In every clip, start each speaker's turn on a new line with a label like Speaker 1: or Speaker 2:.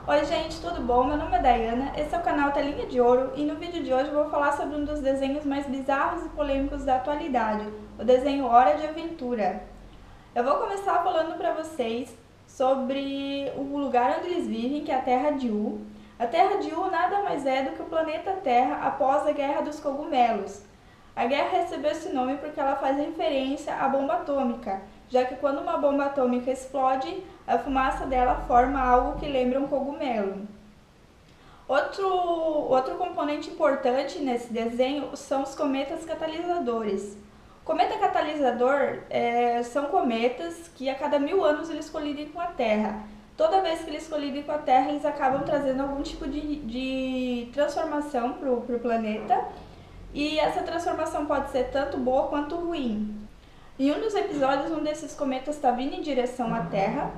Speaker 1: Oi gente, tudo bom? Meu nome é Dayana, esse é o canal Telinha de Ouro e no vídeo de hoje eu vou falar sobre um dos desenhos mais bizarros e polêmicos da atualidade, o desenho Hora de Aventura. Eu vou começar falando para vocês sobre o lugar onde eles vivem, que é a Terra de U. A Terra de U nada mais é do que o planeta Terra após a Guerra dos Cogumelos. A guerra recebeu esse nome porque ela faz referência à bomba atômica, já que quando uma bomba atômica explode, a fumaça dela forma algo que lembra um cogumelo. Outro componente importante nesse desenho são os cometas catalisadores. Cometa catalisador são cometas que a cada 1000 anos eles colidem com a Terra. Toda vez que eles colidem com a Terra, eles acabam trazendo algum tipo de transformação para o planeta. E essa transformação pode ser tanto boa quanto ruim. Em um dos episódios, um desses cometas está vindo em direção à Terra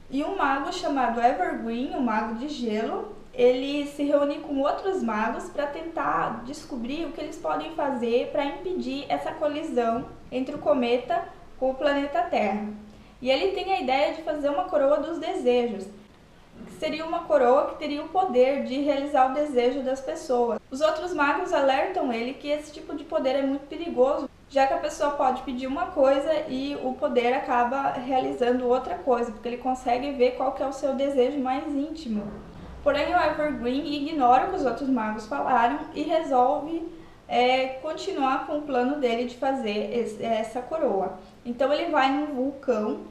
Speaker 1: e um mago chamado Evergreen, um mago de gelo, ele se reúne com outros magos para tentar descobrir o que eles podem fazer para impedir essa colisão entre o cometa com o planeta Terra. E ele tem a ideia de fazer uma coroa dos desejos, que seria uma coroa que teria o poder de realizar o desejo das pessoas. Os outros magos alertam ele que esse tipo de poder é muito perigoso, já que a pessoa pode pedir uma coisa e o poder acaba realizando outra coisa, porque ele consegue ver qual que é o seu desejo mais íntimo. Porém, o Evergreen ignora o que os outros magos falaram e resolve continuar com o plano dele de fazer essa coroa. Então ele vai num vulcão,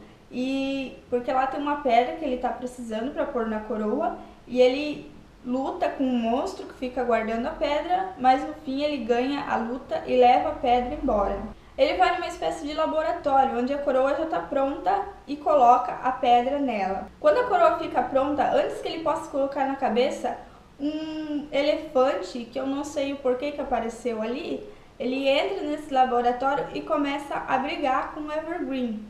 Speaker 1: porque lá tem uma pedra que ele está precisando para pôr na coroa, e ele luta com um monstro que fica guardando a pedra, mas no fim ele ganha a luta e leva a pedra embora. Ele vai numa espécie de laboratório, onde a coroa já está pronta e coloca a pedra nela. Quando a coroa fica pronta, antes que ele possa colocar na cabeça, um elefante, que eu não sei o porquê que apareceu ali, ele entra nesse laboratório e começa a brigar com o Evergreen.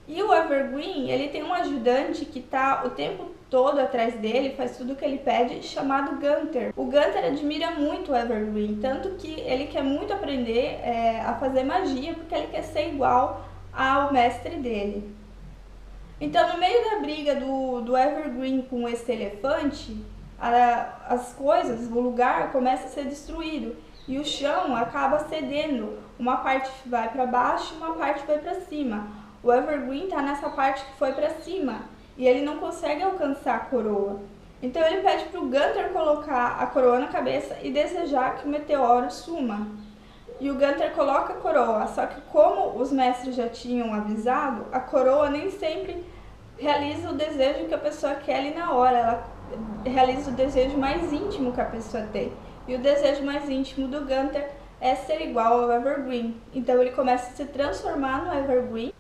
Speaker 1: E o Evergreen, ele tem um ajudante que está o tempo todo atrás dele, faz tudo o que ele pede, chamado Gunther. O Gunther admira muito o Evergreen, tanto que ele quer muito aprender a fazer magia, porque ele quer ser igual ao mestre dele. Então, no meio da briga do Evergreen com esse elefante, as coisas, o lugar começa a ser destruído e o chão acaba cedendo. Uma parte vai para baixo e uma parte vai para cima. O Evergreen está nessa parte que foi para cima e ele não consegue alcançar a coroa. Então ele pede para o Gunther colocar a coroa na cabeça e desejar que o meteoro suma. E o Gunther coloca a coroa, só que como os mestres já tinham avisado, a coroa nem sempre realiza o desejo que a pessoa quer ali na hora. Ela realiza o desejo mais íntimo que a pessoa tem. E o desejo mais íntimo do Gunther é ser igual ao Evergreen. Então ele começa a se transformar no Evergreen.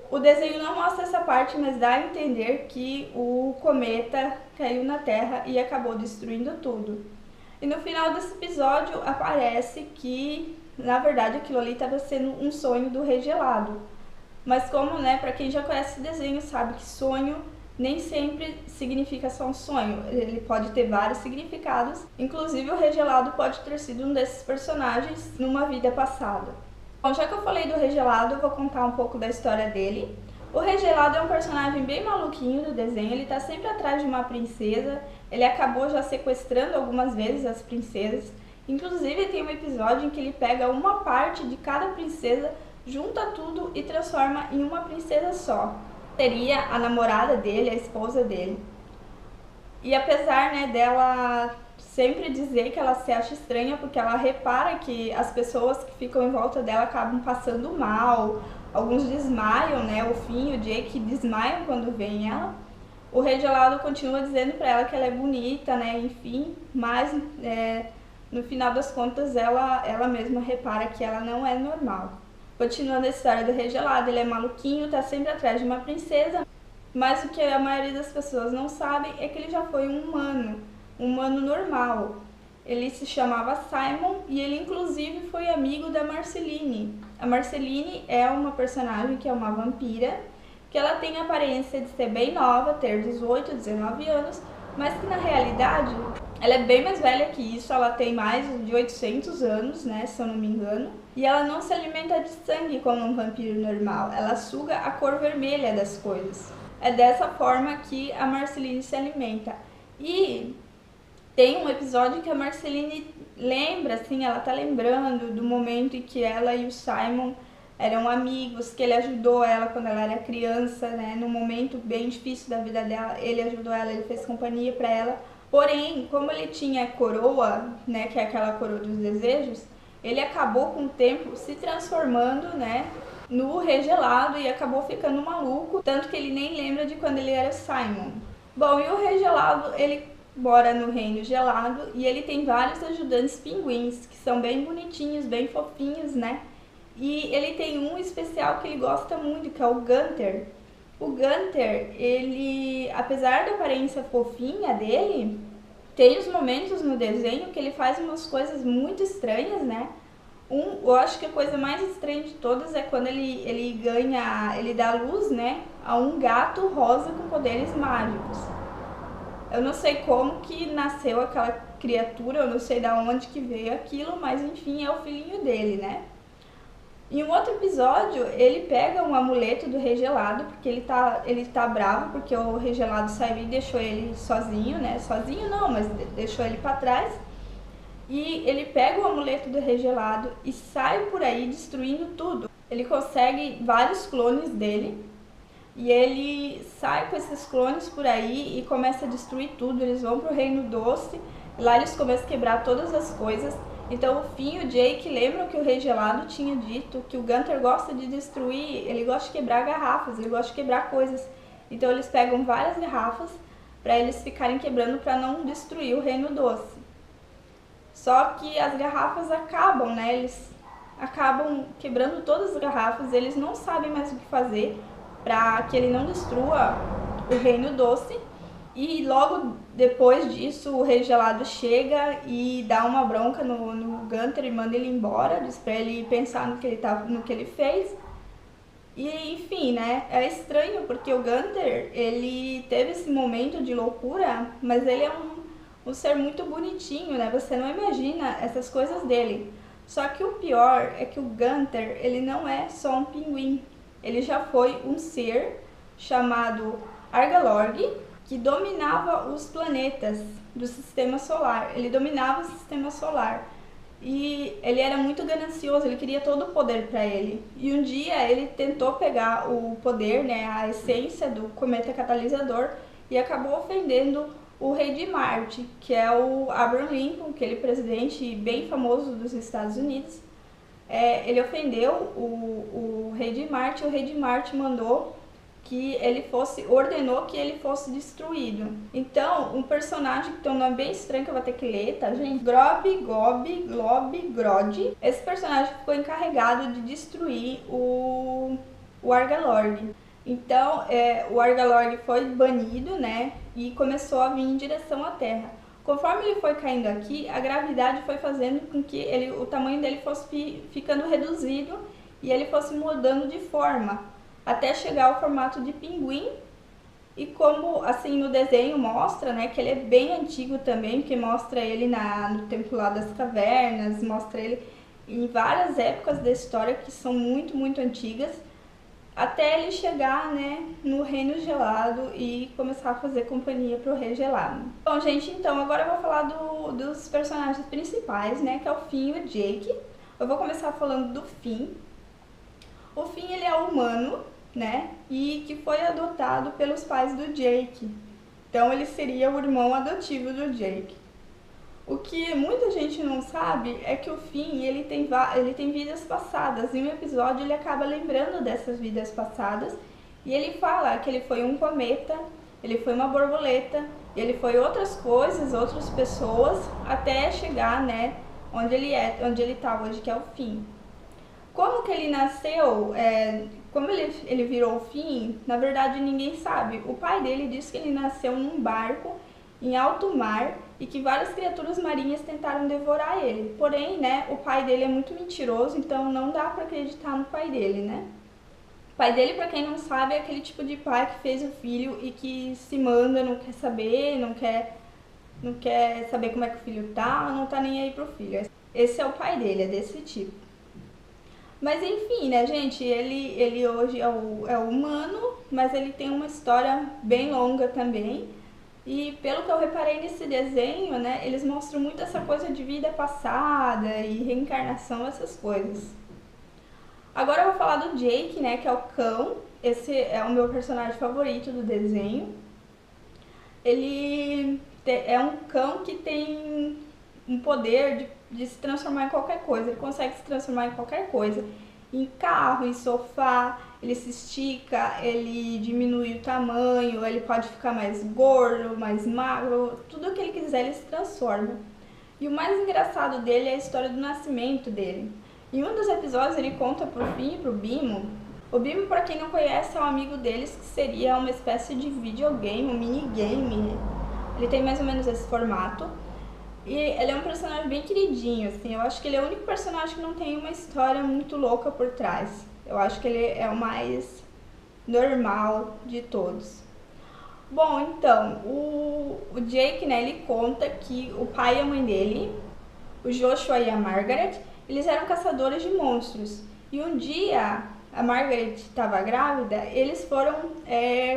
Speaker 1: O desenho não mostra essa parte, mas dá a entender que o cometa caiu na Terra e acabou destruindo tudo. E no final desse episódio aparece que, na verdade, aquilo ali estava sendo um sonho do Rei Gelado. Mas como, para quem já conhece esse desenho, sabe que sonho nem sempre significa só um sonho. Ele pode ter vários significados. Inclusive, o Rei Gelado pode ter sido um desses personagens numa vida passada. Bom, já que eu falei do Rei Gelado, eu vou contar um pouco da história dele. O Rei Gelado é um personagem bem maluquinho do desenho, ele tá sempre atrás de uma princesa, ele acabou já sequestrando algumas vezes as princesas. Inclusive tem um episódio em que ele pega uma parte de cada princesa, junta tudo e transforma em uma princesa só. Seria a namorada dele, a esposa dele. E apesar dela sempre dizer que ela se acha estranha, porque ela repara que as pessoas que ficam em volta dela acabam passando mal, alguns desmaiam, o Finn e o Jake desmaiam quando veem ela. O Rei Gelado continua dizendo para ela que ela é bonita, enfim, mas no final das contas ela mesma repara que ela não é normal. Continuando a história do Rei Gelado, ele é maluquinho, tá sempre atrás de uma princesa, mas o que a maioria das pessoas não sabem é que ele já foi um humano normal. Ele se chamava Simon e ele inclusive foi amigo da Marceline. A Marceline é uma personagem que é uma vampira, que ela tem a aparência de ser bem nova, ter 18, 19 anos, mas que na realidade ela é bem mais velha que isso, ela tem mais de 800 anos, se eu não me engano. E ela não se alimenta de sangue como um vampiro normal, ela suga a cor vermelha das coisas. É dessa forma que a Marceline se alimenta. E tem um episódio que a Marceline lembra, assim, ela tá lembrando do momento em que ela e o Simon eram amigos, que ele ajudou ela quando ela era criança, né? Num momento bem difícil da vida dela, ele ajudou ela, ele fez companhia para ela. Porém, como ele tinha coroa, né, que é aquela coroa dos desejos, ele acabou com o tempo se transformando, né, no Regelado e acabou ficando maluco, tanto que ele nem lembra de quando ele era Simon. Bom, e o Regelado, ele mora no Reino Gelado e ele tem vários ajudantes pinguins, que são bem bonitinhos, bem fofinhos, né? E ele tem um especial que ele gosta muito, que é o Gunther. O Gunther, ele, apesar da aparência fofinha dele, tem os momentos no desenho que ele faz umas coisas muito estranhas, né? Eu acho que a coisa mais estranha de todas é quando ele dá luz, né, a um gato rosa com poderes mágicos. Eu não sei como que nasceu aquela criatura, eu não sei de onde que veio aquilo, mas enfim, é o filhinho dele, né? Em um outro episódio, ele pega um amuleto do Regelado, porque ele tá bravo, porque o Regelado saiu e deixou ele sozinho, né? Sozinho não, mas deixou ele pra trás. E ele pega o amuleto do Regelado e sai por aí destruindo tudo. Ele consegue vários clones dele e ele sai com esses clones por aí e começa a destruir tudo. Eles vão pro Reino Doce, lá eles começam a quebrar todas as coisas. Então o Finn e o Jake lembram que o Regelado tinha dito que o Gunther gosta de destruir, ele gosta de quebrar garrafas, ele gosta de quebrar coisas. Então eles pegam várias garrafas para eles ficarem quebrando para não destruir o Reino Doce. Só que as garrafas acabam, né? Eles acabam quebrando todas as garrafas, eles não sabem mais o que fazer para que ele não destrua o Reino Doce. E logo depois disso o Rei Gelado chega e dá uma bronca no Gunther e manda ele embora, diz pra ele pensar no que ele fez. E enfim, né? É estranho porque o Gunther, ele teve esse momento de loucura, mas ele é um ser muito bonitinho, né? Você não imagina essas coisas dele. Só que o pior é que o Gunther, ele não é só um pinguim. Ele já foi um ser chamado Argalorg, que dominava os planetas do sistema solar. Ele dominava o sistema solar. E ele era muito ganancioso, ele queria todo o poder para ele. E um dia ele tentou pegar o poder, né, a essência do cometa catalisador, e acabou ofendendo o rei de Marte, que é o Abraham Lincoln, aquele presidente bem famoso dos Estados Unidos. Ele ofendeu o rei de Marte, e o rei de Marte ordenou que ele fosse destruído. Então, um personagem que tem um nome bem estranho que eu vou ter que ler, tá, gente? Grod. Esse personagem ficou encarregado de destruir o Argalorg. Então, o Argalorg foi banido, né, e começou a vir em direção à Terra. Conforme ele foi caindo aqui, a gravidade foi fazendo com que o tamanho dele fosse ficando reduzido e ele fosse mudando de forma, até chegar ao formato de pinguim. E como assim no desenho mostra, né, que ele é bem antigo também, que mostra ele no tempo lá das cavernas, mostra ele em várias épocas da história que são muito, muito antigas, até ele chegar, né, no Reino Gelado e começar a fazer companhia pro Rei Gelado. Bom, gente, então agora eu vou falar dos personagens principais, né, que é o Finn e o Jake. Eu vou começar falando do Finn. O Finn, ele é humano, né, e que foi adotado pelos pais do Jake. Então ele seria o irmão adotivo do Jake. O que muita gente não sabe é que o Finn, ele tem vidas passadas. Em um episódio ele acaba lembrando dessas vidas passadas e ele fala que ele foi um cometa, ele foi uma borboleta, ele foi outras coisas, outras pessoas, até chegar, né, onde ele tá hoje, que é o Finn. Como que ele nasceu, como ele virou o Finn, na verdade ninguém sabe. O pai dele disse que ele nasceu num barco em alto mar e que várias criaturas marinhas tentaram devorar ele. Porém, né, o pai dele é muito mentiroso, então não dá pra acreditar no pai dele, né? O pai dele, pra quem não sabe, é aquele tipo de pai que fez o filho e que se manda, não quer saber, não quer saber como é que o filho tá, não tá nem aí pro filho. Esse é o pai dele, é desse tipo. Mas enfim, né, gente, ele hoje é o humano, mas ele tem uma história bem longa também. E pelo que eu reparei nesse desenho, né, eles mostram muito essa coisa de vida passada e reencarnação, essas coisas. Agora eu vou falar do Jake, né, que é o cão. Esse é o meu personagem favorito do desenho. É um cão que tem um poder de se transformar em qualquer coisa. Ele consegue se transformar em qualquer coisa. Em carro, em sofá, ele se estica, ele diminui o tamanho, ele pode ficar mais gordo, mais magro, tudo que ele quiser ele se transforma. E o mais engraçado dele é a história do nascimento dele. Em um dos episódios ele conta pro Finn e pro Bimo. O Bimo, para quem não conhece, é um amigo deles que seria uma espécie de videogame, um minigame. Ele tem mais ou menos esse formato. E ele é um personagem bem queridinho, assim. Eu acho que ele é o único personagem que não tem uma história muito louca por trás. Eu acho que ele é o mais normal de todos. Bom, então, o Jake, né, ele conta que o pai e a mãe dele, o Joshua e a Margaret, eles eram caçadores de monstros. E um dia, a Margaret estava grávida, eles foram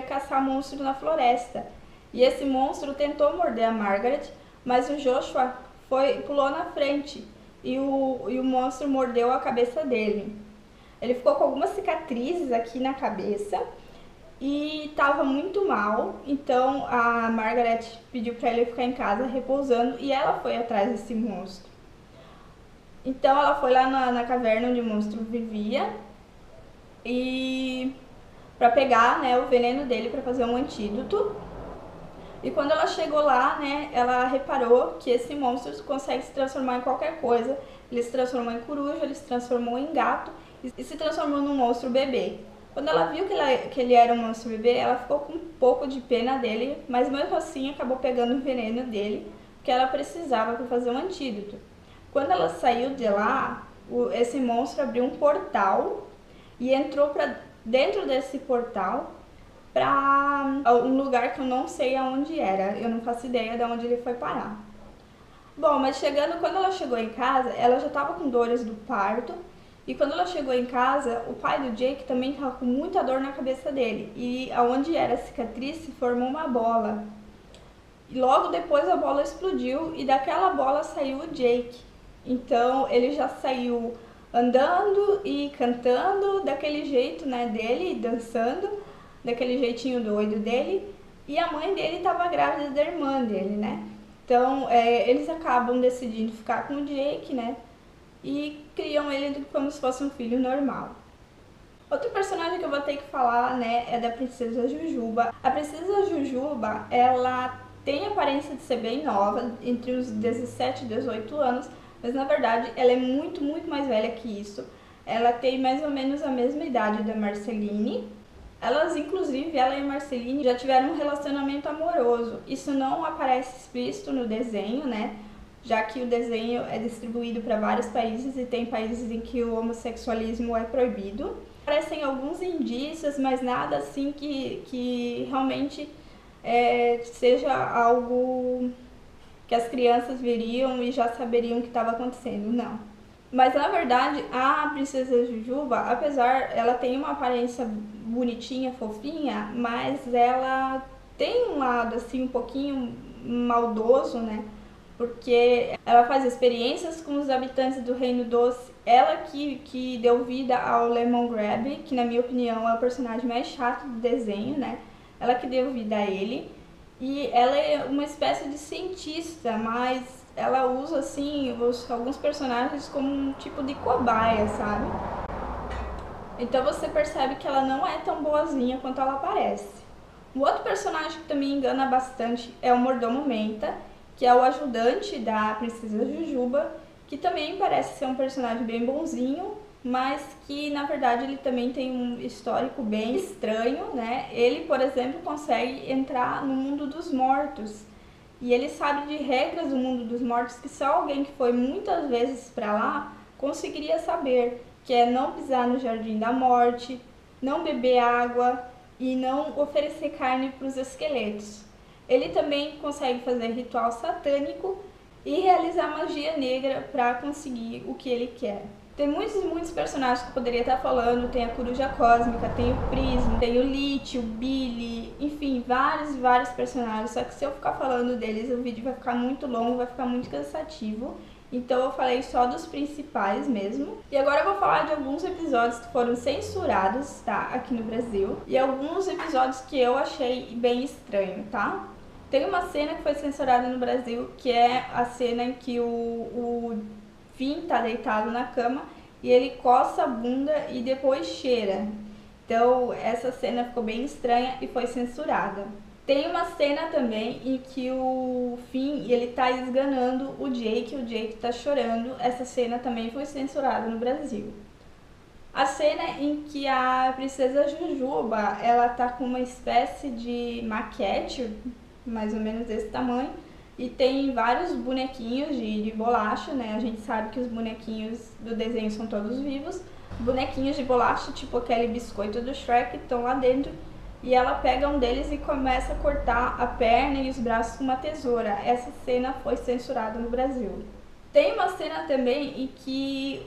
Speaker 1: caçar monstros na floresta. E esse monstro tentou morder a Margaret, mas o Joshua pulou na frente e o monstro mordeu a cabeça dele. Ele ficou com algumas cicatrizes aqui na cabeça e estava muito mal, então a Margaret pediu para ele ficar em casa repousando e ela foi atrás desse monstro. Então ela foi lá na caverna onde o monstro vivia e para pegar, né, o veneno dele para fazer um antídoto. E quando ela chegou lá, né, ela reparou que esse monstro consegue se transformar em qualquer coisa. Ele se transformou em coruja, ele se transformou em gato e se transformou num monstro bebê. Quando ela viu que ele era um monstro bebê, ela ficou com um pouco de pena dele, mas mesmo assim acabou pegando o veneno dele, que ela precisava para fazer um antídoto. Quando ela saiu de lá, esse monstro abriu um portal e entrou para dentro desse portal para um lugar que eu não sei aonde era, eu não faço ideia de onde ele foi parar. Bom, mas quando ela chegou em casa, ela já estava com dores do parto, e quando ela chegou em casa, o pai do Jake também estava com muita dor na cabeça dele, e aonde era a cicatriz se formou uma bola. E logo depois a bola explodiu e daquela bola saiu o Jake. Então ele já saiu andando e cantando daquele jeito, né, dele, dançando daquele jeitinho doido dele, e a mãe dele estava grávida da irmã dele, né? Então, eles acabam decidindo ficar com o Jake, né? E criam ele como se fosse um filho normal. Outro personagem que eu vou ter que falar, né, é da Princesa Jujuba. A Princesa Jujuba, ela tem a aparência de ser bem nova, entre os 17 e 18 anos, mas na verdade ela é muito, muito mais velha que isso. Ela tem mais ou menos a mesma idade da Marceline. Inclusive, ela e a Marceline já tiveram um relacionamento amoroso. Isso não aparece explícito no desenho, né? Já que o desenho é distribuído para vários países e tem países em que o homossexualismo é proibido. Aparecem alguns indícios, mas nada assim que realmente seja algo que as crianças veriam e já saberiam o que estava acontecendo, não. Mas na verdade, a Princesa Jujuba, apesar, ela tem uma aparência bonitinha, fofinha, mas ela tem um lado assim um pouquinho maldoso, né? Porque ela faz experiências com os habitantes do Reino Doce. Ela que deu vida ao Lemon Grab, que na minha opinião é o personagem mais chato do desenho, né? Ela que deu vida a ele. E ela é uma espécie de cientista, mas ela usa assim alguns personagens como um tipo de cobaia, sabe? Então você percebe que ela não é tão boazinha quanto ela parece. Um outro personagem que também engana bastante é o Mordomo Menta, que é o ajudante da Princesa Jujuba, que também parece ser um personagem bem bonzinho, mas que na verdade ele também tem um histórico bem estranho, né? Ele, por exemplo, consegue entrar no mundo dos mortos. E ele sabe de regras do mundo dos mortos que só alguém que foi muitas vezes para lá conseguiria saber, que é não pisar no jardim da morte, não beber água e não oferecer carne para os esqueletos. Ele também consegue fazer ritual satânico e realizar magia negra para conseguir o que ele quer. Tem muitos e muitos personagens que eu poderia estar falando. Tem a Coruja Cósmica, tem o Prisma, tem o Lich, o Billy, enfim, vários e vários personagens. Só que se eu ficar falando deles, o vídeo vai ficar muito longo, vai ficar muito cansativo. Então eu falei só dos principais mesmo. E agora eu vou falar de alguns episódios que foram censurados, tá? Aqui no Brasil. E alguns episódios que eu achei bem estranho, tá? Tem uma cena que foi censurada no Brasil, que é a cena em que o Finn tá deitado na cama e ele coça a bunda e depois cheira. Então essa cena ficou bem estranha e foi censurada. Tem uma cena também em que o Finn ele tá esganando o Jake tá chorando. Essa cena também foi censurada no Brasil. A cena em que a princesa Jujuba ela tá com uma espécie de maquete, mais ou menos desse tamanho, e tem vários bonequinhos de bolacha, né? A gente sabe que os bonequinhos do desenho são todos vivos. Bonequinhos de bolacha, tipo aquele biscoito do Shrek, estão lá dentro. E ela pega um deles e começa a cortar a perna e os braços com uma tesoura. Essa cena foi censurada no Brasil. Tem uma cena também em que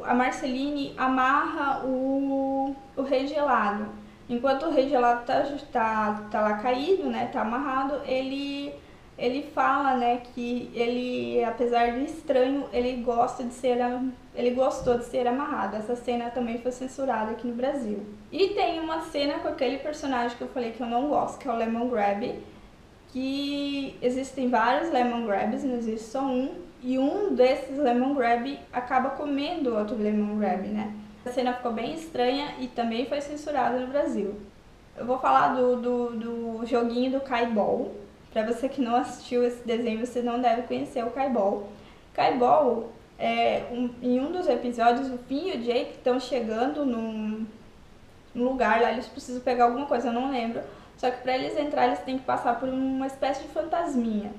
Speaker 1: a Marceline amarra o Rei Gelado. Enquanto o Rei Gelado tá lá caído, né? Tá amarrado, ele fala, né, que ele, apesar de estranho, ele gostou de ser amarrado. Essa cena também foi censurada aqui no Brasil. E tem uma cena com aquele personagem que eu falei que eu não gosto, que é o Lemon Grab, que existem vários Lemon Grabs, não existe só um, e um desses Lemon Grab acaba comendo o outro Lemon Grab, né? A cena ficou bem estranha e também foi censurada no Brasil. Eu vou falar do joguinho do Kaibol. Pra você que não assistiu esse desenho, você não deve conhecer o Kaibol. Kaibol, em um dos episódios, o Finn e o Jake estão chegando num lugar lá, eles precisam pegar alguma coisa, eu não lembro. Só que pra eles entrar, eles têm que passar por uma espécie de fantasminha.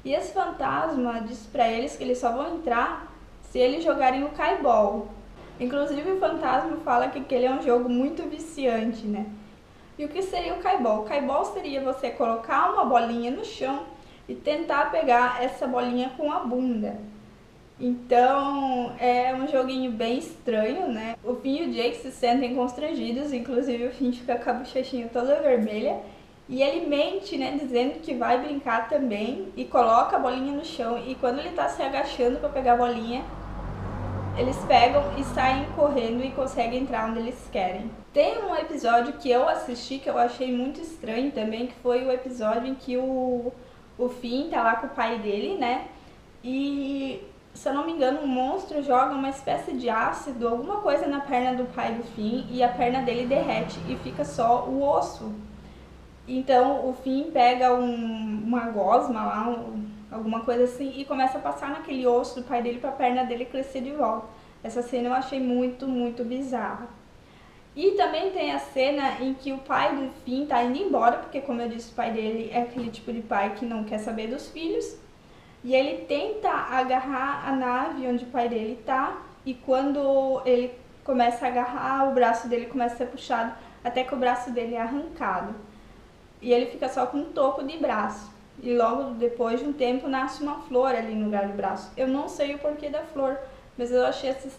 Speaker 1: E esse fantasma diz pra eles que eles só vão entrar se eles jogarem o Kaibol. Inclusive o fantasma fala que ele é um jogo muito viciante, né? E o que seria o Kaibol? O Kaibol seria você colocar uma bolinha no chão e tentar pegar essa bolinha com a bunda. Então é um joguinho bem estranho, né? O Finn e o Jake se sentem constrangidos, inclusive o Finn fica com a bochechinha toda vermelha. E ele mente, né, dizendo que vai brincar também e coloca a bolinha no chão. E quando ele tá se agachando para pegar a bolinha, eles pegam e saem correndo e conseguem entrar onde eles querem. Tem um episódio que eu assisti que eu achei muito estranho também, que foi o episódio em que o Finn tá lá com o pai dele, né? E, se eu não me engano, um monstro joga uma espécie de ácido, alguma coisa na perna do pai do Finn e a perna dele derrete e fica só o osso. Então o Finn pega uma gosma lá, alguma coisa assim, e começa a passar naquele osso do pai dele pra perna dele crescer de volta. Essa cena eu achei muito, muito bizarra. E também tem a cena em que o pai do Finn tá indo embora, porque como eu disse, o pai dele é aquele tipo de pai que não quer saber dos filhos. E ele tenta agarrar a nave onde o pai dele tá, e quando ele começa a agarrar, o braço dele começa a ser puxado, até que o braço dele é arrancado. E ele fica só com um toco de braço. E logo depois de um tempo nasce uma flor ali no lugar do braço. Eu não sei o porquê da flor, mas eu achei essa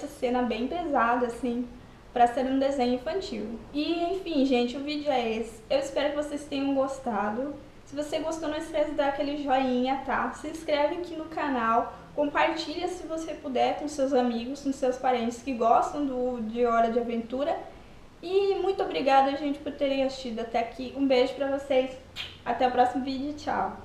Speaker 1: cena bem pesada, assim, pra ser um desenho infantil. E enfim, gente, o vídeo é esse. Eu espero que vocês tenham gostado. Se você gostou, não esquece de dar aquele joinha, tá? Se inscreve aqui no canal, compartilha se você puder com seus amigos, com seus parentes que gostam de Hora de Aventura. E muito obrigada, gente, por terem assistido até aqui. Um beijo pra vocês. Até o próximo vídeo. Tchau.